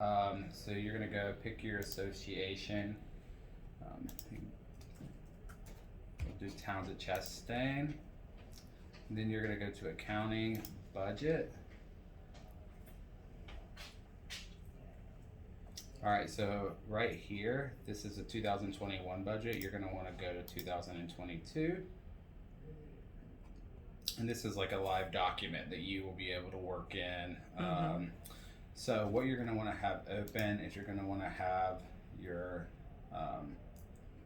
So you're gonna go pick your association. We'll do Towns at Chastain. Then you're gonna go to accounting, budget. Alright, so right here, this is a 2021 budget. You're gonna wanna go to 2022. And this is like a live document that you will be able to work in. So what you're going to want to have open is you're going to want to have your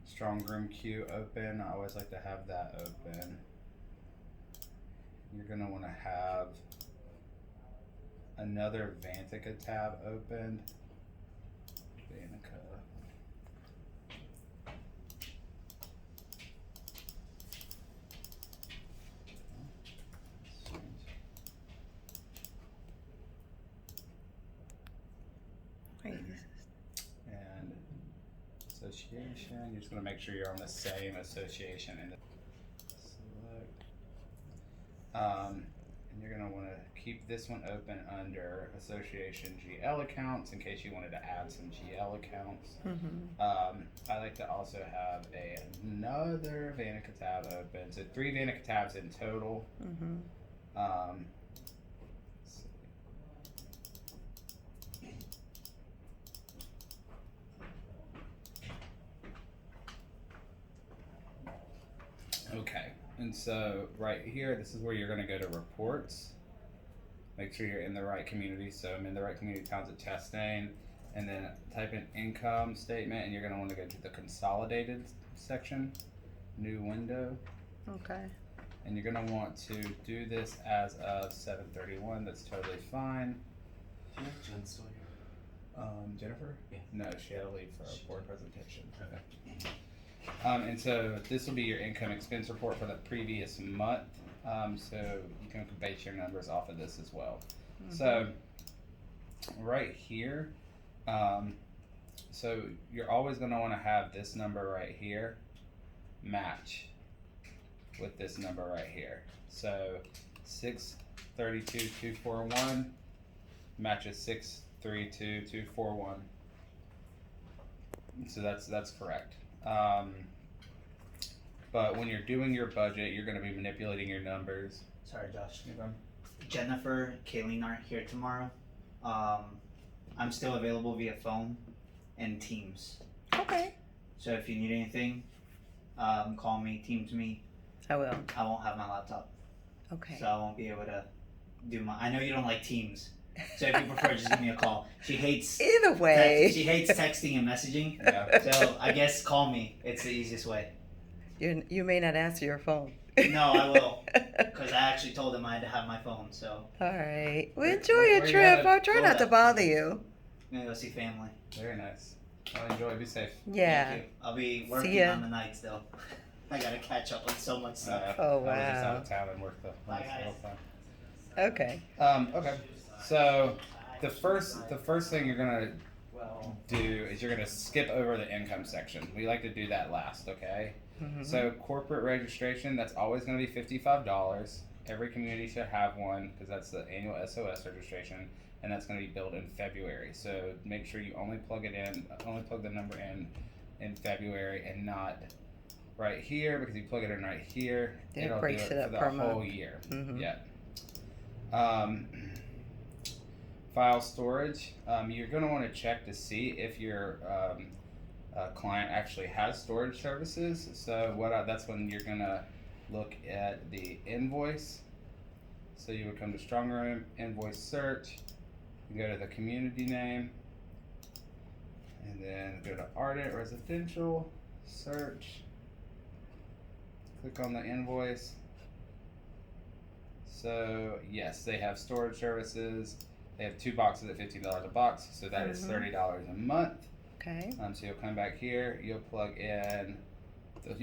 strong room queue open. I always like to have that open. You're going to want to have another Vantica tab opened. Vantica. And association, you're just gonna make sure you're on the same association and select. And you're gonna wanna keep this one open under association GL accounts in case you wanted to add some GL accounts. I like to also have another Vanica tab open, so 3 Vanica tabs in total. Okay, and so right here, this is where you're gonna go to reports. Make sure you're in the right community. So I'm in the right community, Towns at Chastain, and then type in income statement, and you're gonna wanna go to the consolidated section, new window. Okay. And you're gonna want to do this as of 7/31. That's totally fine. Do you have Jen still here? Jennifer? Yeah. No, she had to leave for a board presentation. Okay. And so this will be your income expense report for the previous month. So you can base your numbers off of this as well. So right here, so you're always going to want to have this number right here match with this number right here. So 632,241 matches 632,241. So that's correct. But when you're doing your budget, you're going to be manipulating your numbers. Sorry, Josh. Jennifer, Kayleen aren't here tomorrow. I'm still available via phone and Teams. Okay. So if you need anything, call me, Teams me. I will. I won't have my laptop, Okay. so I won't be able to do my. I know you don't like Teams, so if you prefer, just give me a call. She hates. Either way. She hates texting and messaging. Yeah. So I guess call me. It's the easiest way. You may not answer your phone. No, I will, because I actually told him I had to have my phone. So All right. Well, Where- enjoy where your you trip. gotta I'll try go not to at? bother you. I'm gonna go see family. Very nice. I'll enjoy. Be safe. Yeah. Thank you. I'll be working ya. on the nights though. I gotta catch up on so much stuff. Oh, I was just wow. out of town and worked the Bye, guys. whole time. Okay. Okay. So the first thing you're gonna Well, do is you're gonna skip over the income section. We like to do that last, okay? So corporate registration, that's always gonna be $55. Every community should have one because that's the annual SOS registration, and that's gonna be billed in February. So make sure you only plug the number in February and not right here, because you plug it in right here, Then it it'll breaks do it it up for the per whole month. year. Mhm. Yeah. File storage. You're going to want to check to see if your client actually has storage services. So that's when you're going to look at the invoice. So you would come to Strong Room, invoice search, you go to the community name, and then go to Ardent Residential, search, click on the invoice. So yes, they have storage services. They have 2 boxes at $15 a box, so that is $30 a month. Okay. So you'll come back here, you'll plug in.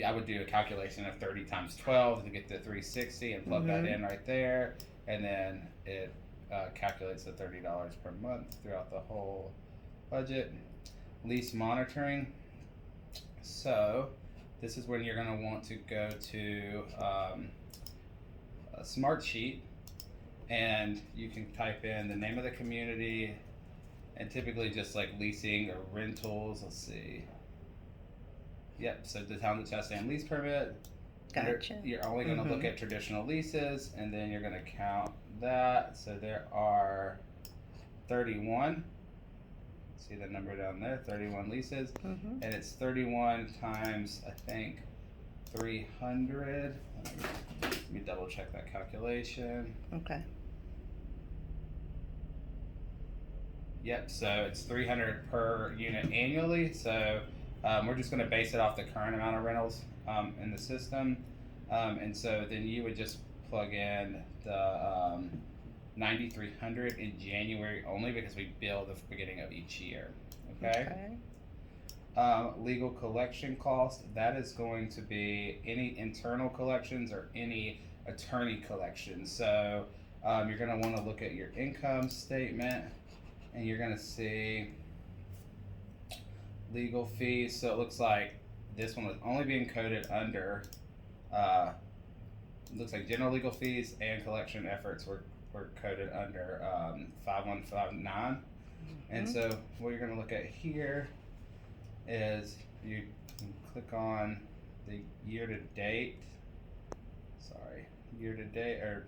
I would do a calculation of 30 times 12 to get the 360 and plug that in right there, and then it calculates the $30 per month throughout the whole budget. Lease monitoring. So this is when you're going to want to go to a Smart Sheet, and you can type in the name of the community and typically just like leasing or rentals. Let's see. Yep. So the town of Chastain lease permit. Gotcha. You're only going to look at traditional leases, and then you're going to count that. So there are 31. See the number down there, 31 leases, and it's 31 times, I think, 300. Let me double check that calculation. Okay. Yep, so it's 300 per unit annually. So we're just going to base it off the current amount of rentals in the system. And so then you would just plug in the 9,300 in January only because we bill the beginning of each year. Okay. Legal collection cost, that is going to be any internal collections or any attorney collections. So you're going to want to look at your income statement, and you're going to see legal fees. So it looks like this one was only being coded under looks like general legal fees and collection efforts were coded under 5159. And so what you're going to look at here is you can click on the year to date or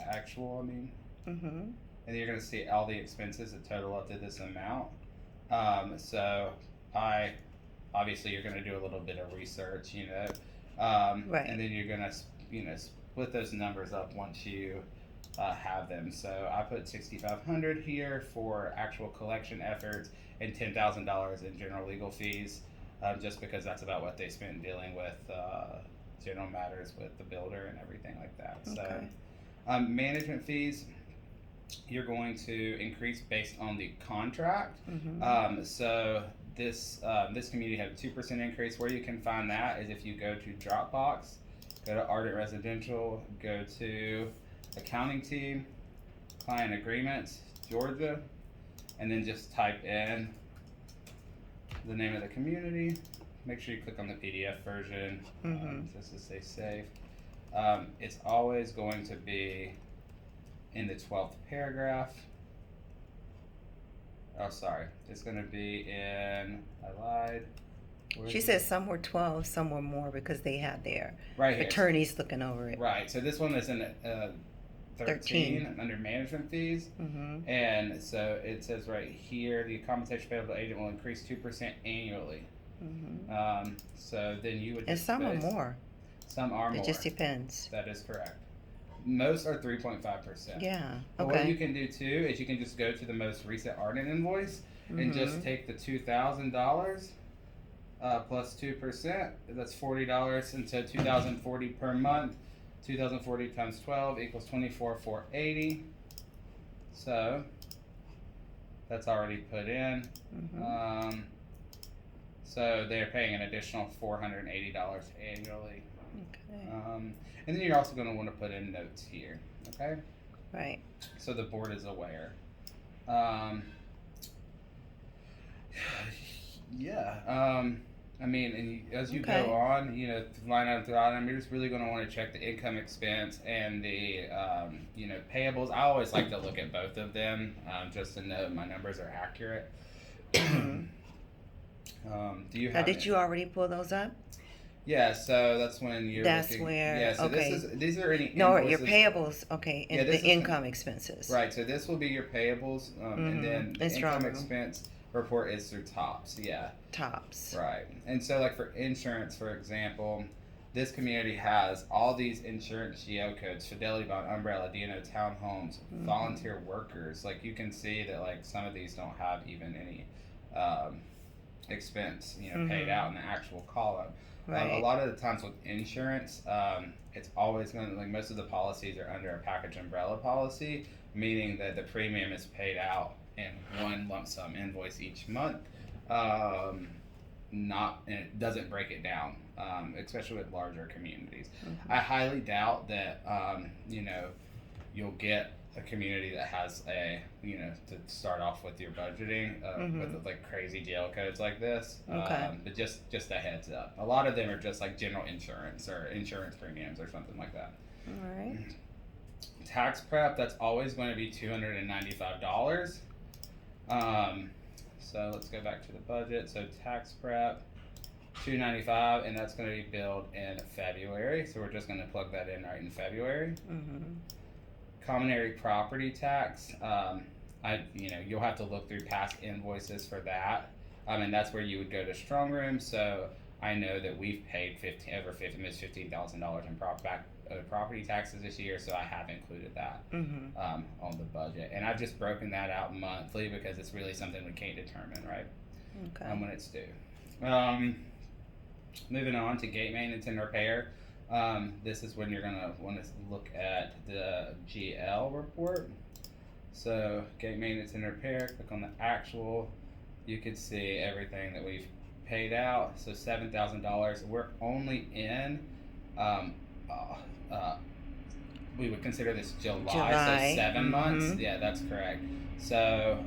actual, I mean. And then you're going to see all the expenses that total up to this amount. So obviously you're going to do a little bit of research, you know, Right. and then you're going to, you know, split those numbers up once you have them. So I put 6,500 here for actual collection efforts and $10,000 in general legal fees, just because that's about what they spent dealing with general matters with the builder and everything like that. Okay. So management fees, you're going to increase based on the contract. So this community had a 2% increase. Where you can find that is if you go to Dropbox, go to Ardent Residential, go to accounting team, client agreements, Georgia, and then just type in the name of the community. Make sure you click on the PDF version just to stay safe. It's always going to be in the 12th paragraph. Oh, sorry. It's going to be in, I lied. She said some were 12, some were more because they had their right here. attorneys looking over it. Right. So this one is in 13 under management fees. And so it says right here, the compensation payable to agent will increase 2% annually. So then you would And just some are more. Some are more. It just depends. That is correct. Most are 3.5%. Yeah. But what you Okay. can do too is you can just go to the most recent Ardent invoice and just take the $2,000 plus 2%. That's $40, and so $2,040 per month. 2,040 times 12 equals 24,480. So that's already put in. So they're paying an additional $480 annually. Okay. And then you're also going to want to put in notes here, okay? Right. So the board is aware. I mean, and as you Okay. go on, you know, line item through item, you're just really going to want to check the income expense and the, you know, payables. I always like to look at both of them just to know my numbers are accurate. Do you Now, have did any- you already pull those up? Yeah, so that's when you're That's looking. where- Yeah, so okay. these are any No, invoices. your payables. Okay, Yeah, and this the is- income expenses. Right, so this will be your payables, and then the It's income wrong. expense report is through TOPS. Yeah, Tops. right. And so, like for insurance, for example, this community has all these insurance geocodes: Fidelity Bond, Umbrella, D&O Townhomes, volunteer workers. Like you can see that, like some of these don't have even any expense, you know, paid out in the actual column. A Right. lot of the times with insurance, it's always going to, like most of the policies are under a package umbrella policy, meaning that the premium is paid out in one lump sum invoice each month. And it doesn't break it down, especially with larger communities. I highly doubt that, you know, you'll get a community that has a, you know, to start off with your budgeting with like crazy jail codes like this. Okay. But just a heads up. A lot of them are just like general insurance or insurance premiums or something like that. All right. Tax prep, that's always going to be $295. So let's go back to the budget. So tax prep, $295, and that's going to be billed in February. So we're just going to plug that in right in February. Mm-hmm. Common area property tax. You'll have to look through past invoices for that. And that's where you would go to Strong Room. So I know that we've paid almost $15,000 in property taxes this year, so I have included that Mm-hmm. on the budget. And I've just broken that out monthly because it's really something we can't determine, right? Okay. When it's due. Moving on to gate maintenance and repair. This is when you're gonna want to look at the GL report. So gate maintenance and repair, click on the actual. You can see everything that we've paid out. So $7,000. We're only in. We would consider this July. So 7 months. Mhm. Yeah, that's correct. So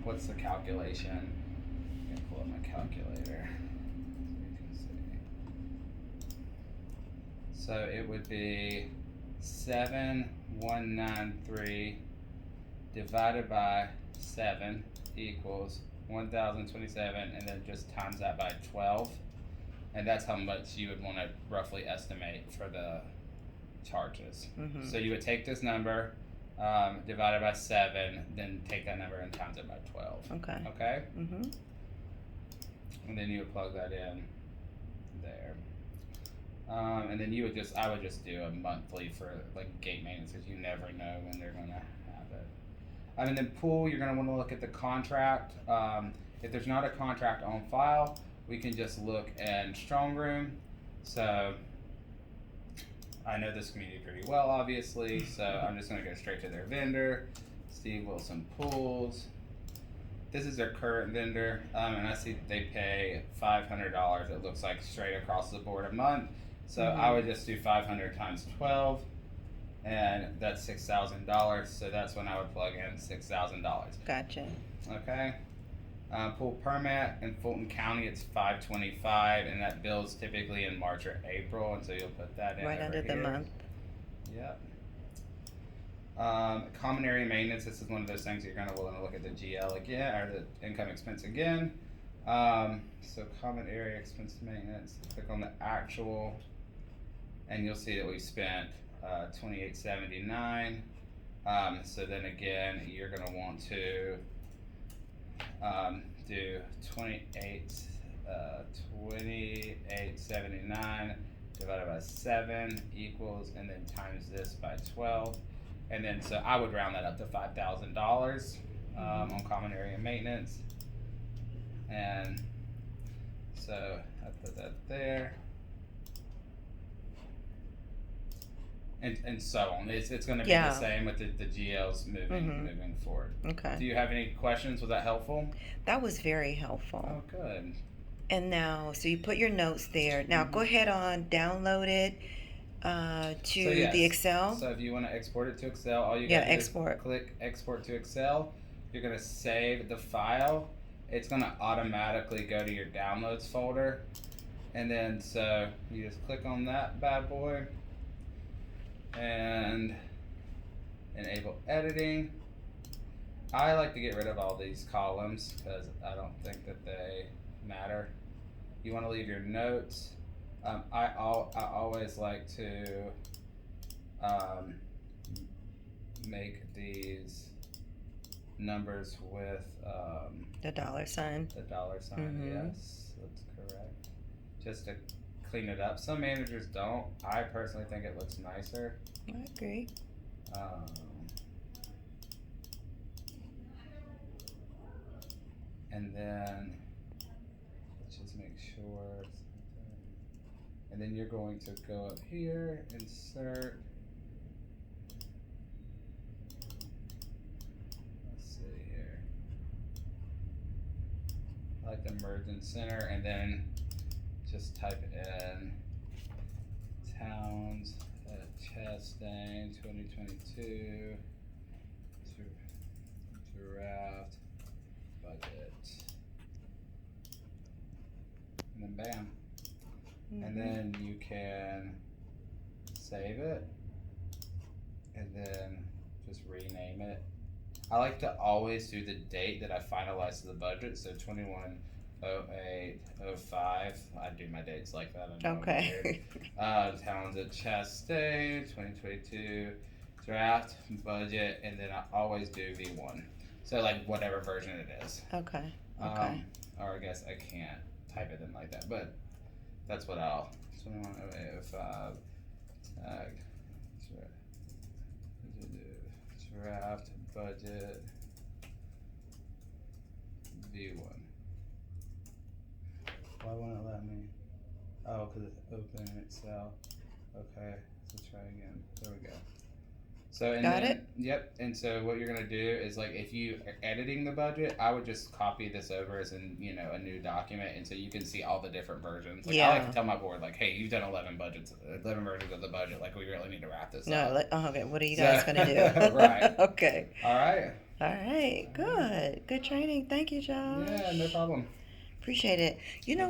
what's the calculation? I'm gonna pull up my calculator. So you can see. So it would be 7,193 divided by 7 equals 1,027, and then just times that by 12, and that's how much you would want to roughly estimate for the charges. Mm-hmm. So you would take this number, divided by 7, then take that number and times it by 12. Okay. Okay, Mm-hmm. and then you would plug that in there. And then I would just do a monthly for like gate maintenance, because you never know when they're gonna have it. And then pool, you're gonna want to look at the contract. If there's not a contract on file, we can just look in Strong Room. So I know this community pretty well, obviously. So I'm just gonna go straight to their vendor, Steve Wilson Pools. This is their current vendor, and I see they pay $500. It looks like straight across the board a month. So I would just do 500 times 12, and that's $6,000. So that's when I would plug in $6,000. Gotcha. Okay. Pool permit in Fulton County, it's $525, and that bill's typically in March or April, and so you'll put that in Right over under the here. month. Yep. Common area maintenance, this is one of those things you're gonna want to look at the GL again, or the income expense again. So common area expense maintenance, click on the actual, and you'll see that we spent $28.79. So then again, you're gonna want to do 28.79 divided by 7 equals, and then times this by 12. And then, so I would round that up to $5,000 on common area maintenance. And so I put that there. And so on. It's going to be Yeah. the same with the GLs moving forward. Do Okay. you have any questions? Was that helpful? That was very helpful. Oh, good. And now, so you put your notes there. Now go ahead on, download it to So, yes. the Excel. So if you want to export it to Excel, all you Yeah, got to do export. is click Export to Excel. You're going to save the file. It's going to automatically go to your Downloads folder. And then, so you just click on that bad boy and enable editing. I like to get rid of all these columns because I don't think that they matter. You want to leave your notes. I always like to make these numbers with The dollar sign. the dollar sign. Mhm. Yes, that's correct. Just to clean it up. Some managers don't. I personally think it looks nicer. I agree. And then let's just make sure. And then you're going to go up here, insert. Let's see here. I like the merge and center, and then just type in Towns at Chastain 2022 draft budget, and then bam. And then you can save it and then just rename it I like to always do the date that I finalized the budget. So 21/08/05. I do my dates like that. I know I'm weird. Okay. Towns at Chastain, 2022 draft budget, and then I always do V1. So like whatever version it is. Okay. Okay. Or I guess I can't type it in like that, but that's what I'll. 21/08/05 tag draft budget V1. Why won't it let me? Oh, because it's open in Excel. Okay, let's try again. There we go. So and Got then, it? Yep. And so what you're gonna do is like if you are editing the budget, I would just copy this over as in a new document, and so you can see all the different versions. Like I like Yeah. to tell my board like, hey, you've done 11 versions of the budget. Like we really need to wrap this No, up. okay. What are you So- guys gonna do? Right. Okay. All right. All right. Good. Good training. Thank you, Josh. Yeah, no problem. Appreciate it. You know what?